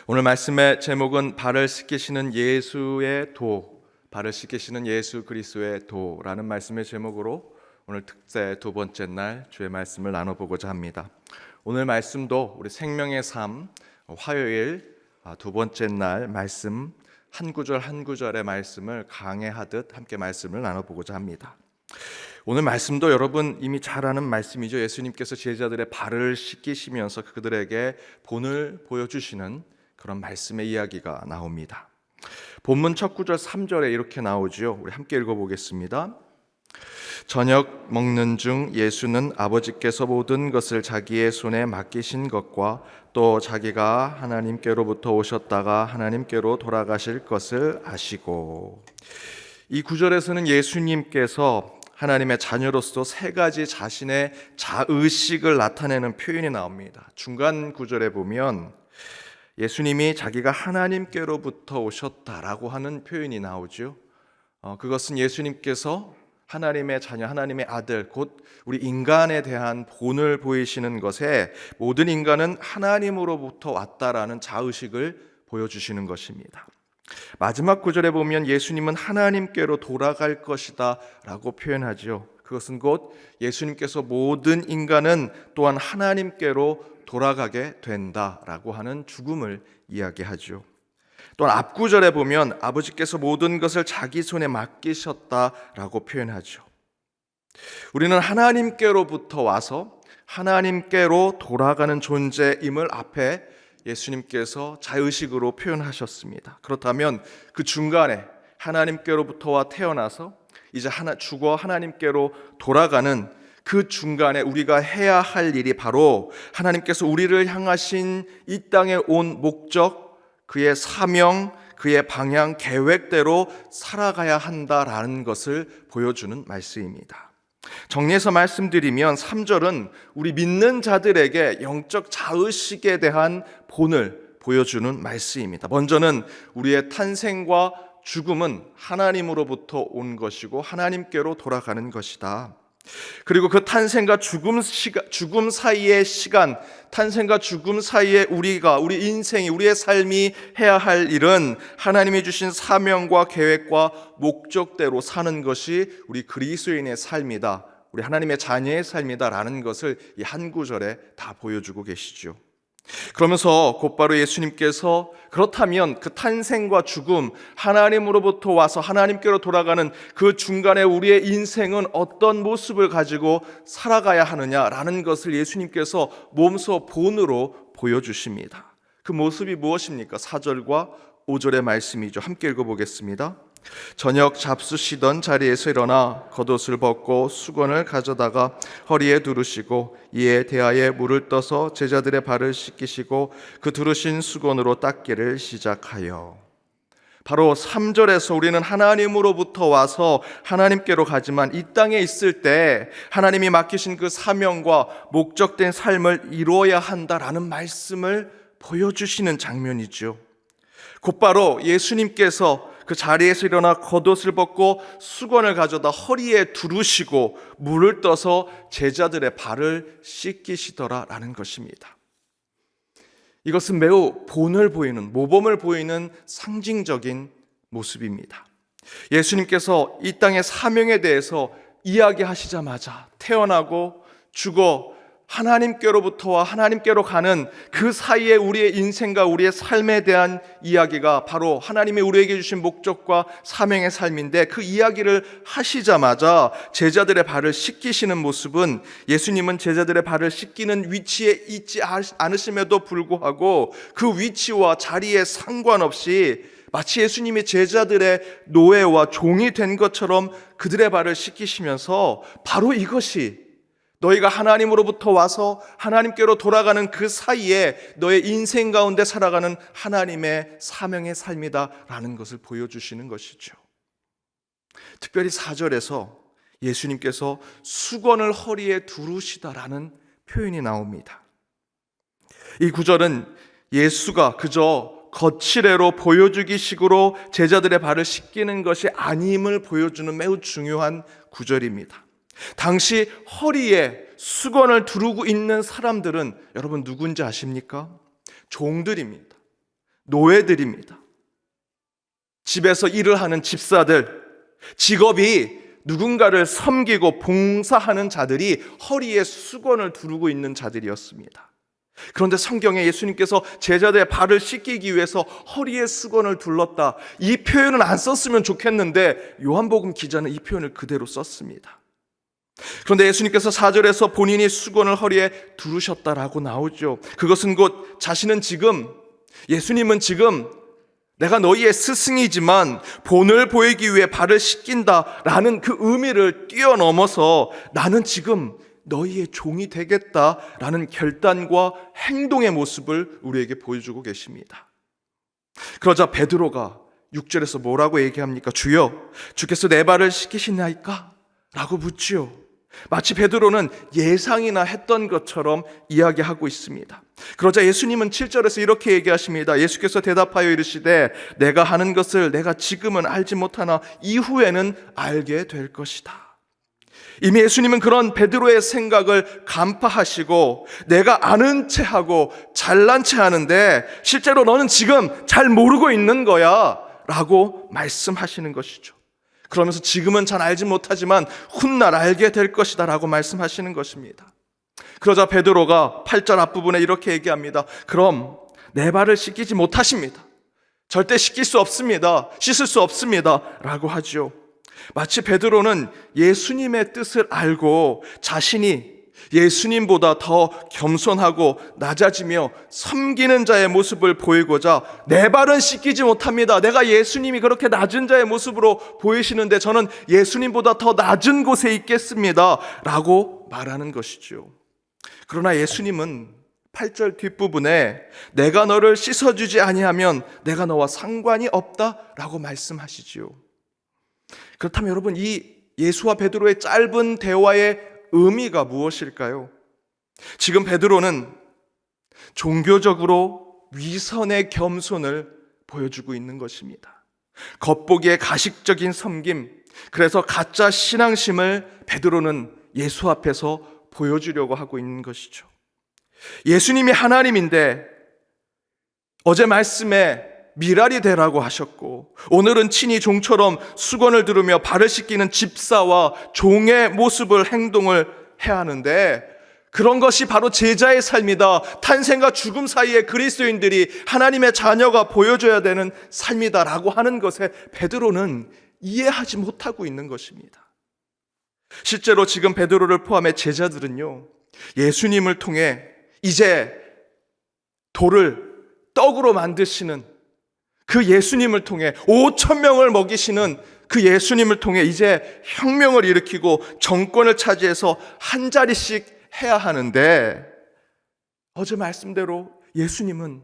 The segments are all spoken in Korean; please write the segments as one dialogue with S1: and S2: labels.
S1: 오늘 말씀의 제목은 발을 씻기시는 예수의 도, 발을 씻기시는 예수 그리스도의 도라는 말씀의 제목으로 오늘 특세 두 번째 날 주의 말씀을 나눠보고자 합니다. 오늘 말씀도 우리 생명의 삶 화요일 두 번째 날 말씀 한 구절 한 구절의 말씀을 강해하듯 함께 말씀을 나눠보고자 합니다. 오늘 말씀도 여러분 이미 잘 아는 말씀이죠. 예수님께서 제자들의 발을 씻기시면서 그들에게 본을 보여주시는 그런 말씀의 이야기가 나옵니다. 본문 첫 구절 3절에 이렇게 나오죠. 우리 함께 읽어보겠습니다. 저녁 먹는 중 예수는 아버지께서 모든 것을 자기의 손에 맡기신 것과 또 자기가 하나님께로부터 오셨다가 하나님께로 돌아가실 것을 아시고, 이 구절에서는 예수님께서 하나님의 자녀로서 세 가지 자신의 자의식을 나타내는 표현이 나옵니다. 중간 구절에 보면 예수님이 자기가 하나님께로부터 오셨다라고 하는 표현이 나오죠. 그것은 예수님께서 하나님의 자녀, 하나님의 아들, 곧 우리 인간에 대한 본을 보이시는 것에 모든 인간은 하나님으로부터 왔다라는 자의식을 보여주시는 것입니다. 마지막 구절에 보면 예수님은 하나님께로 돌아갈 것이다 라고 표현하죠. 그것은 곧 예수님께서 모든 인간은 또한 하나님께로 돌아가게 된다라고 하는 죽음을 이야기하죠. 또한 앞구절에 보면 아버지께서 모든 것을 자기 손에 맡기셨다라고 표현하죠. 우리는 하나님께로부터 와서 하나님께로 돌아가는 존재임을 앞에 예수님께서 자의식으로 표현하셨습니다. 그렇다면 그 중간에 하나님께로부터와 태어나서 이제 죽어 하나님께로 돌아가는 그 중간에 우리가 해야 할 일이 바로 하나님께서 우리를 향하신 이 땅에 온 목적, 그의 사명, 그의 방향, 계획대로 살아가야 한다라는 것을 보여주는 말씀입니다. 정리해서 말씀드리면 3절은 우리 믿는 자들에게 영적 자의식에 대한 본을 보여주는 말씀입니다. 먼저는 우리의 탄생과 죽음은 하나님으로부터 온 것이고 하나님께로 돌아가는 것이다. 그리고 그 탄생과 죽음 사이의 시간, 탄생과 죽음 사이에 우리 인생이, 우리의 삶이 해야 할 일은 하나님이 주신 사명과 계획과 목적대로 사는 것이 우리 그리스도인의 삶이다, 우리 하나님의 자녀의 삶이다라는 것을 이 한 구절에 다 보여주고 계시죠. 그러면서 곧바로 예수님께서 그렇다면 그 탄생과 죽음, 하나님으로부터 와서 하나님께로 돌아가는 그 중간에 우리의 인생은 어떤 모습을 가지고 살아가야 하느냐라는 것을 예수님께서 몸소 본으로 보여주십니다. 그 모습이 무엇입니까? 4절과 5절의 말씀이죠. 함께 읽어보겠습니다. 저녁 잡수시던 자리에서 일어나 겉옷을 벗고 수건을 가져다가 허리에 두르시고 이에 대하에 물을 떠서 제자들의 발을 씻기시고 그 두르신 수건으로 닦기를 시작하여. 바로 3절에서 우리는 하나님으로부터 와서 하나님께로 가지만 이 땅에 있을 때 하나님이 맡기신 그 사명과 목적된 삶을 이루어야 한다라는 말씀을 보여주시는 장면이죠. 곧바로 예수님께서 그 자리에서 일어나 겉옷을 벗고 수건을 가져다 허리에 두르시고 물을 떠서 제자들의 발을 씻기시더라라는 것입니다. 이것은 매우 본을 보이는, 모범을 보이는 상징적인 모습입니다. 예수님께서 이 땅의 사명에 대해서 이야기하시자마자 태어나고 죽어 하나님께로부터와 하나님께로 가는 그 사이에 우리의 인생과 우리의 삶에 대한 이야기가 바로 하나님이 우리에게 주신 목적과 사명의 삶인데, 그 이야기를 하시자마자 제자들의 발을 씻기시는 모습은 예수님은 제자들의 발을 씻기는 위치에 있지 않으심에도 불구하고 그 위치와 자리에 상관없이 마치 예수님이 제자들의 노예와 종이 된 것처럼 그들의 발을 씻기시면서 바로 이것이 너희가 하나님으로부터 와서 하나님께로 돌아가는 그 사이에 너의 인생 가운데 살아가는 하나님의 사명의 삶이다라는 것을 보여주시는 것이죠. 특별히 4절에서 예수님께서 수건을 허리에 두르시다라는 표현이 나옵니다. 이 구절은 예수가 그저 거칠애로 보여주기 식으로 제자들의 발을 씻기는 것이 아님을 보여주는 매우 중요한 구절입니다. 당시 허리에 수건을 두르고 있는 사람들은 여러분 누군지 아십니까? 종들입니다. 노예들입니다. 집에서 일을 하는 집사들, 직업이 누군가를 섬기고 봉사하는 자들이 허리에 수건을 두르고 있는 자들이었습니다. 그런데 성경에 예수님께서 제자들의 발을 씻기기 위해서 허리에 수건을 둘렀다, 이 표현은 안 썼으면 좋겠는데 요한복음 기자는 이 표현을 그대로 썼습니다. 그런데 예수님께서 4절에서 본인이 수건을 허리에 두르셨다라고 나오죠. 그것은 곧 예수님은 지금 내가 너희의 스승이지만 본을 보이기 위해 발을 씻긴다라는 그 의미를 뛰어넘어서 나는 지금 너희의 종이 되겠다라는 결단과 행동의 모습을 우리에게 보여주고 계십니다. 그러자 베드로가 6절에서 뭐라고 얘기합니까? 주여, 주께서 내 발을 씻기시나이까? 라고 묻지요. 마치 베드로는 예상이나 했던 것처럼 이야기하고 있습니다. 그러자 예수님은 7절에서 이렇게 얘기하십니다. 예수께서 대답하여 이르시되 내가 하는 것을 내가 지금은 알지 못하나 이후에는 알게 될 것이다. 이미 예수님은 그런 베드로의 생각을 간파하시고 내가 아는 체하고 잘난 체하는데 실제로 너는 지금 잘 모르고 있는 거야 라고 말씀하시는 것이죠. 그러면서 지금은 잘 알지 못하지만 훗날 알게 될 것이다 라고 말씀하시는 것입니다. 그러자 베드로가 8절 앞부분에 이렇게 얘기합니다. 그럼 내 발을 씻기지 못하십니다. 절대 씻길 수 없습니다. 씻을 수 없습니다 라고 하죠. 마치 베드로는 예수님의 뜻을 알고 자신이 예수님보다 더 겸손하고 낮아지며 섬기는 자의 모습을 보이고자 내 발은 씻기지 못합니다. 내가 예수님이 그렇게 낮은 자의 모습으로 보이시는데 저는 예수님보다 더 낮은 곳에 있겠습니다 라고 말하는 것이죠. 그러나 예수님은 8절 뒷부분에 내가 너를 씻어주지 아니하면 내가 너와 상관이 없다라고 말씀하시지요. 그렇다면 여러분, 이 예수와 베드로의 짧은 대화의 의미가 무엇일까요? 지금 베드로는 종교적으로 위선의 겸손을 보여주고 있는 것입니다. 겉보기에 가식적인 섬김, 그래서 가짜 신앙심을 베드로는 예수 앞에서 보여주려고 하고 있는 것이죠. 예수님이 하나님인데 어제 말씀에 미랄이 되라고 하셨고 오늘은 친히 종처럼 수건을 두르며 발을 씻기는 집사와 종의 모습을 행동을 해야 하는데 그런 것이 바로 제자의 삶이다. 탄생과 죽음 사이에 그리스도인들이 하나님의 자녀가 보여줘야 되는 삶이다라고 하는 것에 베드로는 이해하지 못하고 있는 것입니다. 실제로 지금 베드로를 포함해 제자들은요, 예수님을 통해 이제 돌을 떡으로 만드시는 그 예수님을 통해 5,000명을 먹이시는 그 예수님을 통해 이제 혁명을 일으키고 정권을 차지해서 한 자리씩 해야 하는데 어제 말씀대로 예수님은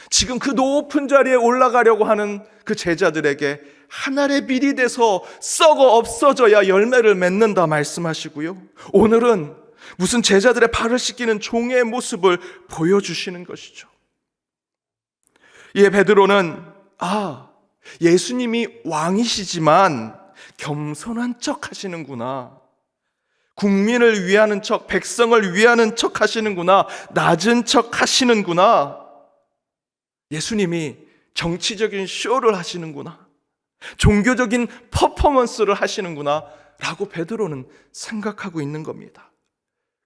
S1: 지금 그 높은 자리에 올라가려고 하는 그 제자들에게 한 알의 밀이 돼서 썩어 없어져야 열매를 맺는다 말씀하시고요, 오늘은 무슨 제자들의 발을 씻기는 종의 모습을 보여주시는 것이죠. 이에 베드로는 예수님이 왕이시지만 겸손한 척 하시는구나, 국민을 위하는 척, 백성을 위하는 척 하시는구나, 낮은 척 하시는구나, 예수님이 정치적인 쇼를 하시는구나, 종교적인 퍼포먼스를 하시는구나 라고 베드로는 생각하고 있는 겁니다.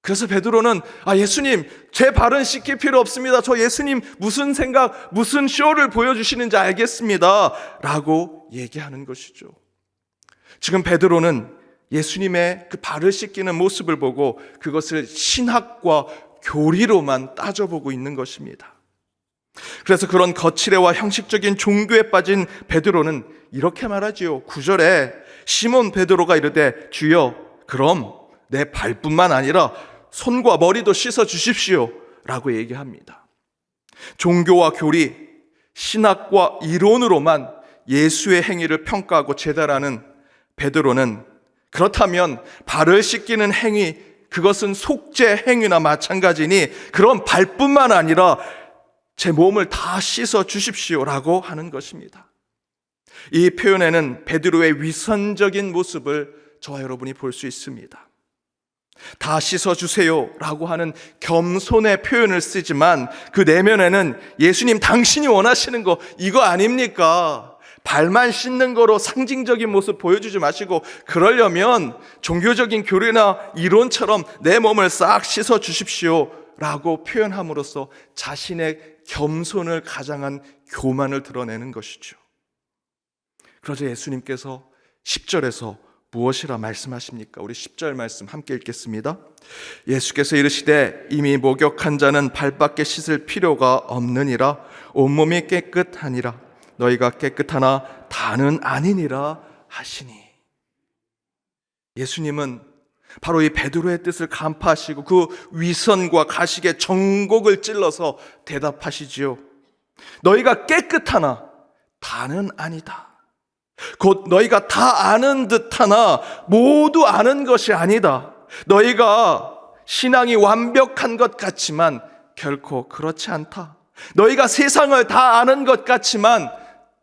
S1: 그래서 베드로는 예수님, 제 발은 씻길 필요 없습니다. 저 예수님 무슨 생각, 무슨 쇼를 보여주시는지 알겠습니다 라고 얘기하는 것이죠. 지금 베드로는 예수님의 그 발을 씻기는 모습을 보고 그것을 신학과 교리로만 따져보고 있는 것입니다. 그래서 그런 거칠애와 형식적인 종교에 빠진 베드로는 이렇게 말하지요. 9절에 시몬 베드로가 이르되 주여, 그럼 내 발뿐만 아니라 손과 머리도 씻어 주십시오 라고 얘기합니다. 종교와 교리, 신학과 이론으로만 예수의 행위를 평가하고 재단하는 베드로는 그렇다면 발을 씻기는 행위, 그것은 속죄 행위나 마찬가지니 그런 발뿐만 아니라 제 몸을 다 씻어 주십시오라고 하는 것입니다. 이 표현에는 베드로의 위선적인 모습을 저와 여러분이 볼 수 있습니다. 다 씻어주세요 라고 하는 겸손의 표현을 쓰지만 그 내면에는 예수님 당신이 원하시는 거 이거 아닙니까? 발만 씻는 거로 상징적인 모습 보여주지 마시고 그러려면 종교적인 교리나 이론처럼 내 몸을 싹 씻어주십시오 라고 표현함으로써 자신의 겸손을 가장한 교만을 드러내는 것이죠. 그러자 예수님께서 10절에서 무엇이라 말씀하십니까? 우리 10절 말씀 함께 읽겠습니다. 예수께서 이르시되 이미 목욕한 자는 발밖에 씻을 필요가 없느니라 온몸이 깨끗하니라 너희가 깨끗하나 다는 아니니라 하시니. 예수님은 바로 이 베드로의 뜻을 간파하시고 그 위선과 가식의 정곡을 찔러서 대답하시지요. 너희가 깨끗하나 다는 아니다. 곧 너희가 다 아는 듯하나 모두 아는 것이 아니다. 너희가 신앙이 완벽한 것 같지만 결코 그렇지 않다. 너희가 세상을 다 아는 것 같지만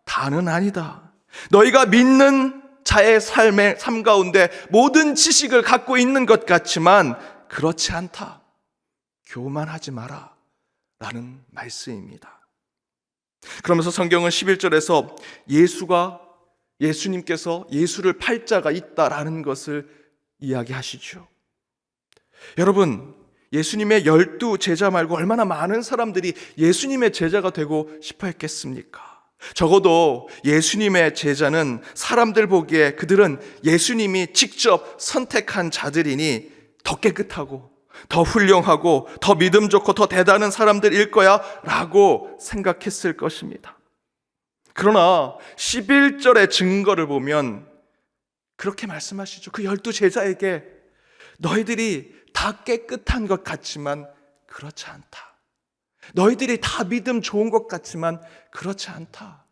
S1: 다는 아니다. 너희가 믿는 자의 삶 가운데 모든 지식을 갖고 있는 것 같지만 그렇지 않다. 교만하지 마라 라는 말씀입니다. 그러면서 성경은 11절에서 예수님께서 예수를 팔 자가 있다라는 것을 이야기하시죠. 여러분, 예수님의 12 제자 말고 얼마나 많은 사람들이 예수님의 제자가 되고 싶어 했겠습니까? 적어도 예수님의 제자는 사람들 보기에 그들은 예수님이 직접 선택한 자들이니 더 깨끗하고 더 훌륭하고 더 믿음 좋고 더 대단한 사람들일 거야 라고 생각했을 것입니다. 그러나 11절의 증거를 보면 그렇게 말씀하시죠. 그 12 제자에게 너희들이 다 깨끗한 것 같지만 그렇지 않다. 너희들이 다 믿음 좋은 것 같지만 그렇지 않다.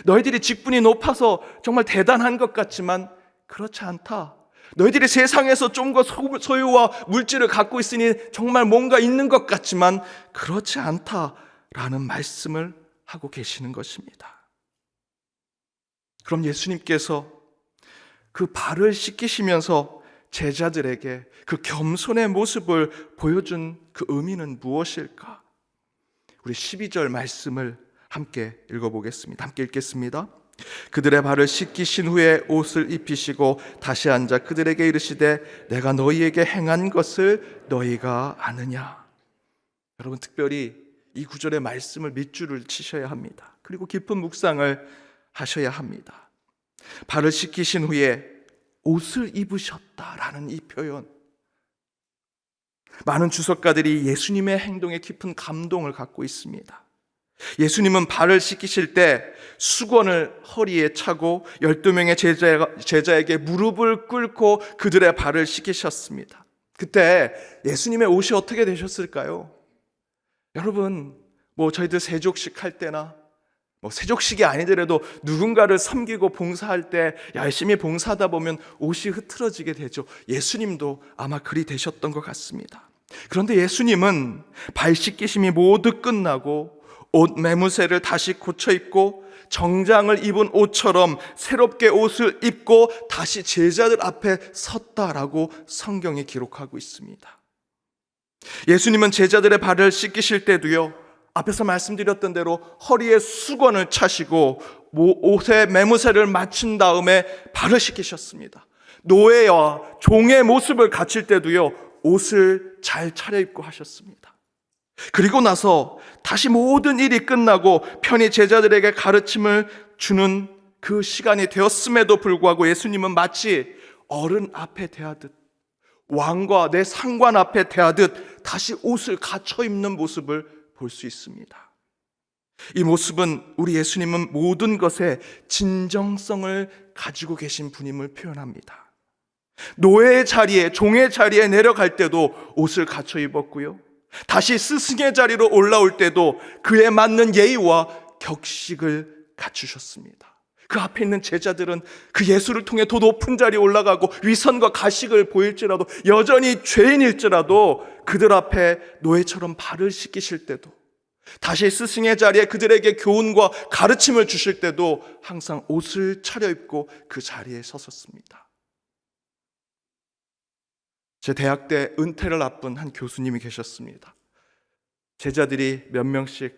S1: 너희들이 직분이 높아서 정말 대단한 것 같지만 그렇지 않다. 너희들이 세상에서 좀 더 소유와 물질을 갖고 있으니 정말 뭔가 있는 것 같지만 그렇지 않다라는 말씀을 하고 계시는 것입니다. 그럼 예수님께서 그 발을 씻기시면서 제자들에게 그 겸손의 모습을 보여준 그 의미는 무엇일까? 우리 12절 말씀을 함께 읽어보겠습니다. 함께 읽겠습니다. 그들의 발을 씻기신 후에 옷을 입히시고 다시 앉아 그들에게 이르시되 내가 너희에게 행한 것을 너희가 아느냐. 여러분, 특별히 이 구절의 말씀을 밑줄을 치셔야 합니다. 그리고 깊은 묵상을 하셔야 합니다. 발을 씻기신 후에 옷을 입으셨다라는 이 표현, 많은 주석가들이 예수님의 행동에 깊은 감동을 갖고 있습니다. 예수님은 발을 씻기실 때 수건을 허리에 차고 12명의 제자에게 무릎을 꿇고 그들의 발을 씻기셨습니다. 그때 예수님의 옷이 어떻게 되셨을까요? 여러분, 저희들 세족식 할 때나 세족식이 아니더라도 누군가를 섬기고 봉사할 때 열심히 봉사하다 보면 옷이 흐트러지게 되죠. 예수님도 아마 그리 되셨던 것 같습니다. 그런데 예수님은 발 씻기심이 모두 끝나고 옷 매무새를 다시 고쳐 입고 정장을 입은 옷처럼 새롭게 옷을 입고 다시 제자들 앞에 섰다라고 성경이 기록하고 있습니다. 예수님은 제자들의 발을 씻기실 때도요, 앞에서 말씀드렸던 대로 허리에 수건을 차시고 옷에 매무새를 맞춘 다음에 발을 씻기셨습니다. 노예와 종의 모습을 갖출 때도요, 옷을 잘 차려입고 하셨습니다. 그리고 나서 다시 모든 일이 끝나고 편히 제자들에게 가르침을 주는 그 시간이 되었음에도 불구하고 예수님은 마치 어른 앞에 대하듯, 왕과 내 상관 앞에 대하듯 다시 옷을 갖춰 입는 모습을 볼 수 있습니다. 이 모습은 우리 예수님은 모든 것에 진정성을 가지고 계신 분임을 표현합니다. 노예의 자리에, 종의 자리에 내려갈 때도 옷을 갖춰 입었고요, 다시 스승의 자리로 올라올 때도 그에 맞는 예의와 격식을 갖추셨습니다. 그 앞에 있는 제자들은 그 예수를 통해 더 높은 자리에 올라가고 위선과 가식을 보일지라도, 여전히 죄인일지라도 그들 앞에 노예처럼 발을 씻기실 때도, 다시 스승의 자리에 그들에게 교훈과 가르침을 주실 때도 항상 옷을 차려입고 그 자리에 섰었습니다. 제 대학 때 은퇴를 앞둔 한 교수님이 계셨습니다. 제자들이 몇 명씩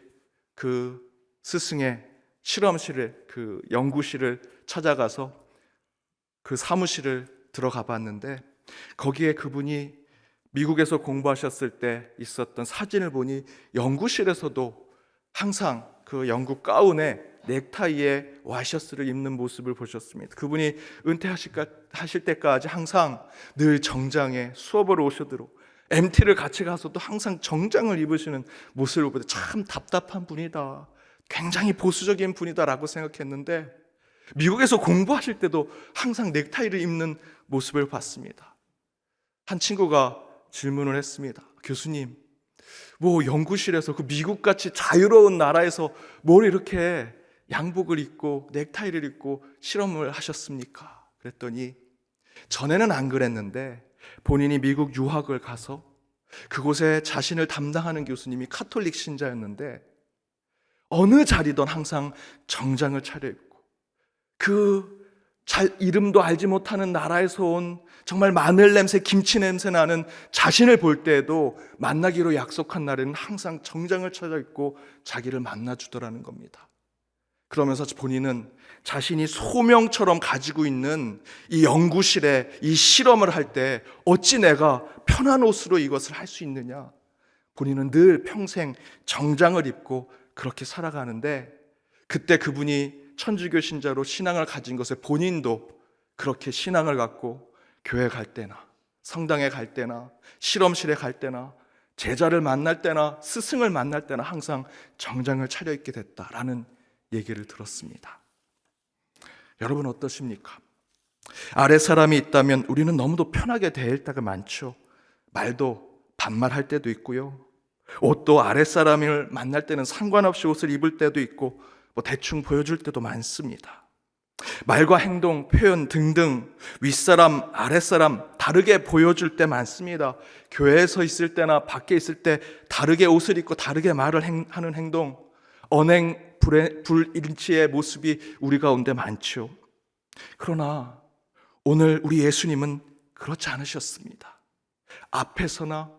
S1: 그 스승의 실험실을, 그 연구실을 찾아가서 그 사무실을 들어가 봤는데, 거기에 그분이 미국에서 공부하셨을 때 있었던 사진을 보니 연구실에서도 항상 그 영국 가운에 넥타이에 와이셔츠를 입는 모습을 보셨습니다. 그분이 은퇴하실 때까지 항상 늘 정장에 수업을 오시도록 MT를 같이 가서도 항상 정장을 입으시는 모습을 보고 참 답답한 분이다, 굉장히 보수적인 분이다라고 생각했는데, 미국에서 공부하실 때도 항상 넥타이를 입는 모습을 봤습니다. 한 친구가 질문을 했습니다. 교수님, 뭐 연구실에서 그 미국같이 자유로운 나라에서 뭘 이렇게 양복을 입고 넥타이를 입고 실험을 하셨습니까? 그랬더니 전에는 안 그랬는데 본인이 미국 유학을 가서 그곳에 자신을 담당하는 교수님이 카톨릭 신자였는데 어느 자리든 항상 정장을 차려입고 그 이름도 알지 못하는 나라에서 온 정말 마늘 냄새, 김치 냄새 나는 자신을 볼 때에도 만나기로 약속한 날에는 항상 정장을 차려입고 자기를 만나주더라는 겁니다. 그러면서 본인은 자신이 소명처럼 가지고 있는 이 연구실에 이 실험을 할 때 어찌 내가 편한 옷으로 이것을 할 수 있느냐, 본인은 늘 평생 정장을 입고 그렇게 살아가는데, 그때 그분이 천주교 신자로 신앙을 가진 것에 본인도 그렇게 신앙을 갖고 교회 갈 때나 성당에 갈 때나 실험실에 갈 때나 제자를 만날 때나 스승을 만날 때나 항상 정장을 차려입게 됐다라는 얘기를 들었습니다. 여러분 어떠십니까? 아래 사람이 있다면 우리는 너무도 편하게 대할 때가 많죠. 말도 반말할 때도 있고요. 옷도 아래 사람을 만날 때는 상관없이 옷을 입을 때도 있고 뭐 대충 보여줄 때도 많습니다. 말과 행동, 표현 등등 윗사람, 아랫사람 다르게 보여줄 때 많습니다. 교회에서 있을 때나 밖에 있을 때 다르게 옷을 입고 다르게 말을 하는 행동, 언행, 불일치의 모습이 우리 가운데 많죠. 그러나 오늘 우리 예수님은 그렇지 않으셨습니다. 앞에서나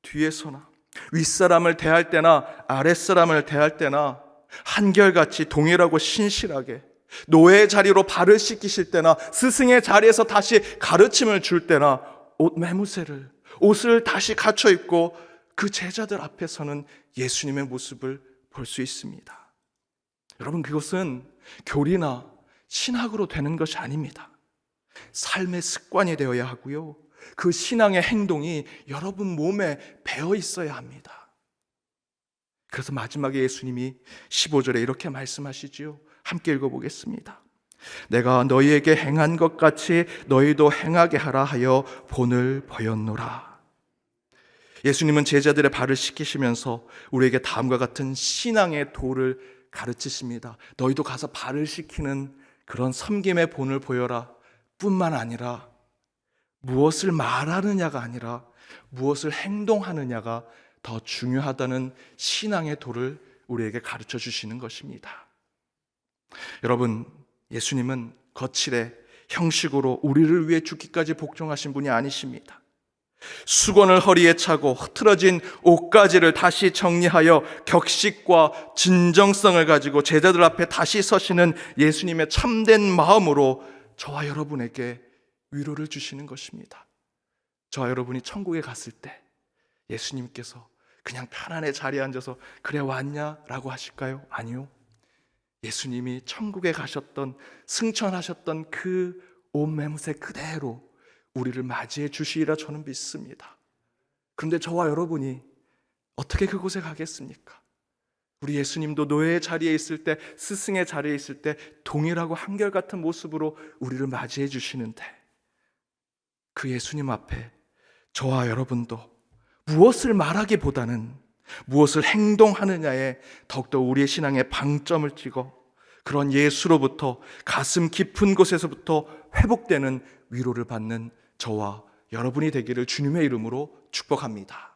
S1: 뒤에서나 윗사람을 대할 때나 아랫사람을 대할 때나 한결같이 동일하고 신실하게, 노예의 자리로 발을 씻기실 때나 스승의 자리에서 다시 가르침을 줄 때나 옷 매무새를, 옷을 다시 갖춰 입고 그 제자들 앞에서는 예수님의 모습을 볼 수 있습니다. 여러분, 그것은 교리나 신학으로 되는 것이 아닙니다. 삶의 습관이 되어야 하고요, 그 신앙의 행동이 여러분 몸에 배어 있어야 합니다. 그래서 마지막에 예수님이 15절에 이렇게 말씀하시지요. 함께 읽어보겠습니다. 내가 너희에게 행한 것 같이 너희도 행하게 하라 하여 본을 보였노라. 예수님은 제자들의 발을 씻기시면서 우리에게 다음과 같은 신앙의 도를 가르치십니다. 너희도 가서 발을 씻기는 그런 섬김의 본을 보여라 뿐만 아니라 무엇을 말하느냐가 아니라 무엇을 행동하느냐가 더 중요하다는 신앙의 도를 우리에게 가르쳐 주시는 것입니다. 여러분, 예수님은 거칠에 형식으로 우리를 위해 죽기까지 복종하신 분이 아니십니다. 수건을 허리에 차고 흐트러진 옷가지를 다시 정리하여 격식과 진정성을 가지고 제자들 앞에 다시 서시는 예수님의 참된 마음으로 저와 여러분에게 위로를 주시는 것입니다. 저와 여러분이 천국에 갔을 때 예수님께서 그냥 편안히 자리에 앉아서 그래 왔냐? 라고 하실까요? 아니요. 예수님이 천국에 가셨던, 승천하셨던 그 옷 매무새 그대로 우리를 맞이해 주시리라 저는 믿습니다. 그런데 저와 여러분이 어떻게 그곳에 가겠습니까? 우리 예수님도 노예의 자리에 있을 때, 스승의 자리에 있을 때 동일하고 한결같은 모습으로 우리를 맞이해 주시는데, 그 예수님 앞에 저와 여러분도 무엇을 말하기보다는 무엇을 행동하느냐에 더욱더 우리의 신앙에 방점을 찍어 그런 예수로부터 가슴 깊은 곳에서부터 회복되는 위로를 받는 저와 여러분이 되기를 주님의 이름으로 축복합니다.